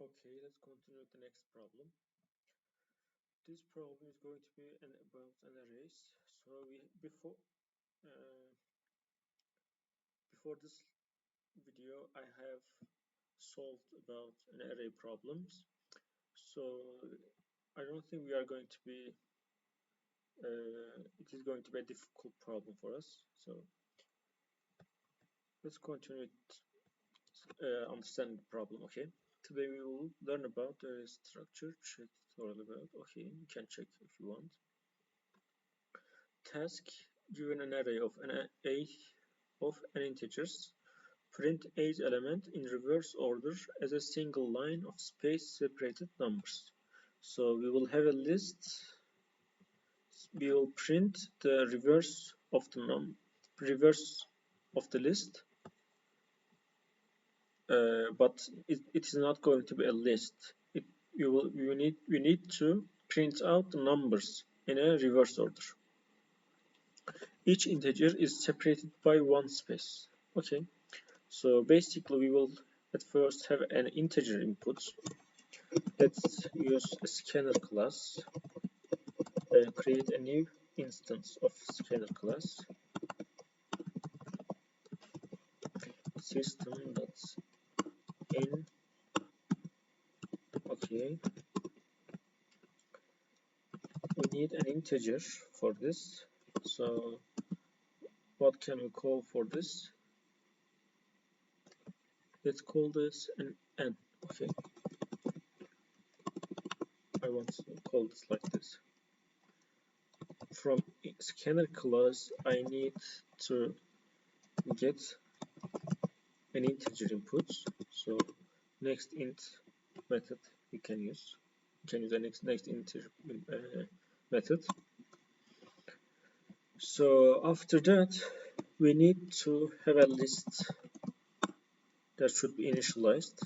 Okay, let's continue with the next problem. This problem is going to be about an arrays. So uh, before this video, I have solved about an array problems. So I don't think we are going to be. It is going to be a difficult problem for us. So let's continue with understanding the problem. Okay. Today we will learn about the structure. Check tutorial about. Okay, you can check if you want. Task: given an array of an integers, print each element in reverse order as a single line of space-separated numbers. So we will have a list. We will print the reverse of the list, but it is not going to be a list. We need to print out the numbers in a reverse order. Each integer is separated by one space. Okay, so basically we will at first have an integer input. Let's use a scanner class and create a new instance of scanner class. System.in. Okay, we need an integer for this. So what can we call for this? Let's call this an n. Okay, I want to call this like this. From scanner class, I need to get an integer input. So next int method we can use. We can use the next integer method. So after that, we need to have a list that should be initialized.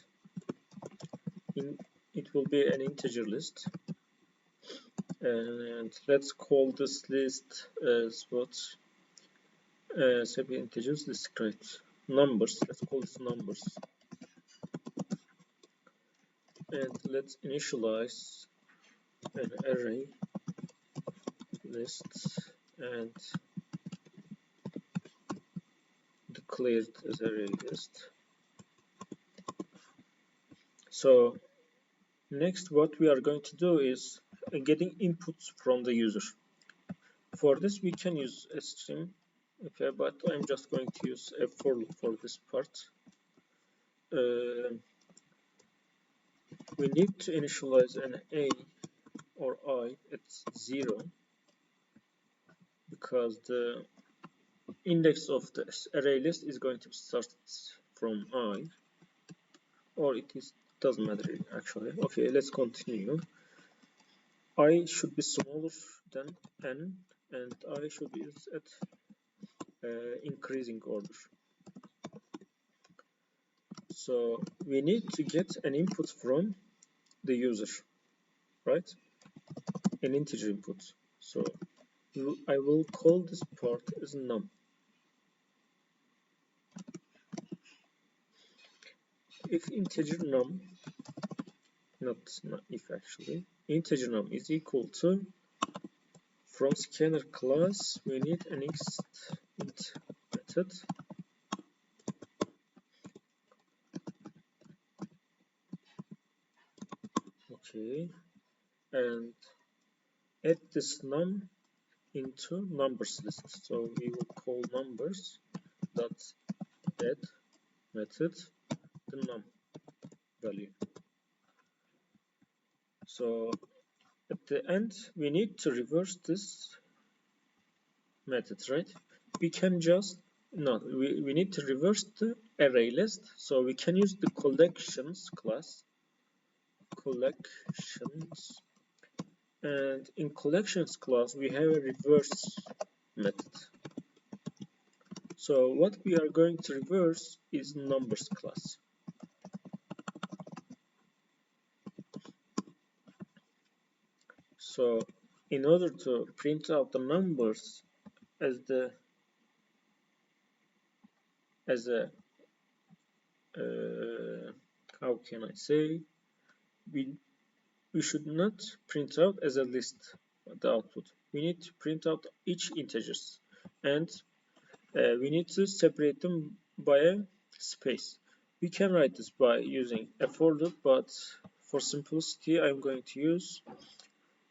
It will be an integer list, and let's call this list as what? Separate integers discrete numbers. Let's call this numbers, and let's initialize an array list and declare it as array list. So next what we are going to do is getting inputs from the user. For this we can use a string, okay, but I'm just going to use a for loop for this part. We need to initialize an a or I at 0 because the index of the array list is going to start from I, or doesn't matter actually. Okay, let's continue. I should be smaller than n, and I should be at increasing order. So we need to get an input from the user, right? An integer input. So I will call this part as num. If integer num, not if actually, integer num is equal to, from scanner class we need an int method. Okay, and add this num into numbers list. So we will call numbers dot add method the num value. So at the end we need to reverse this method, right? We can just we need to reverse the array list, so we can use the collections class. Collections, and in collections class we have a reverse method. So what we are going to reverse is numbers class. So in order to print out the numbers as a how can I say, we should not print out as a list the output. We need to print out each integers, and we need to separate them by a space. We can write this by using a for loop, but for simplicity, I'm going to use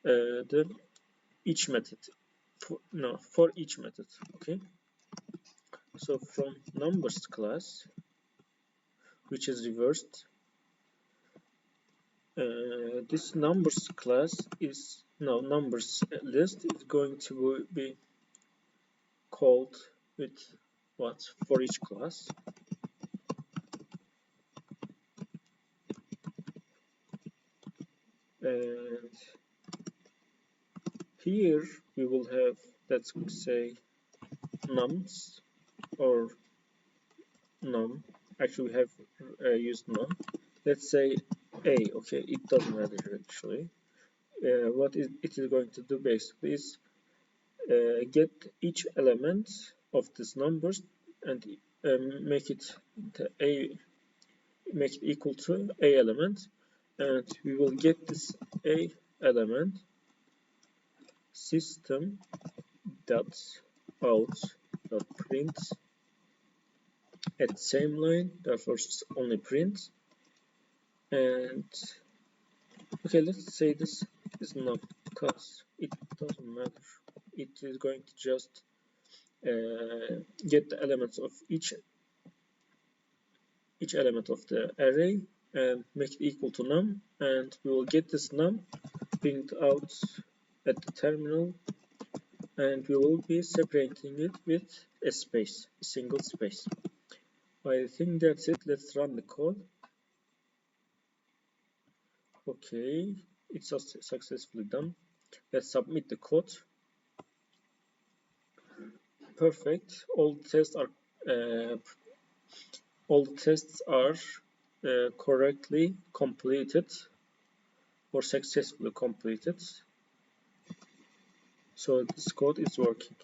the each method. For each method. Okay. So from numbers class, which is reversed, this numbers class is now numbers list is going to be called with what for each class, and here we will have, let's say, nums or num. Actually, we have used num. Let's say a. Okay, it doesn't matter actually. What it is going to do basically is get each element of these numbers and make it equal to a element, and we will get this a element system dot out dot print at the same line, therefore only print. And okay, let's say this is not, because it doesn't matter. It is going to just get the elements of each element of the array and make it equal to num, and we will get this num print out at the terminal, and we will be separating it with a space, a single space. I think that's it. Let's run the code. Okay, it's successfully done. Let's submit the code. Perfect. All the tests are correctly completed or successfully completed. So this code is working.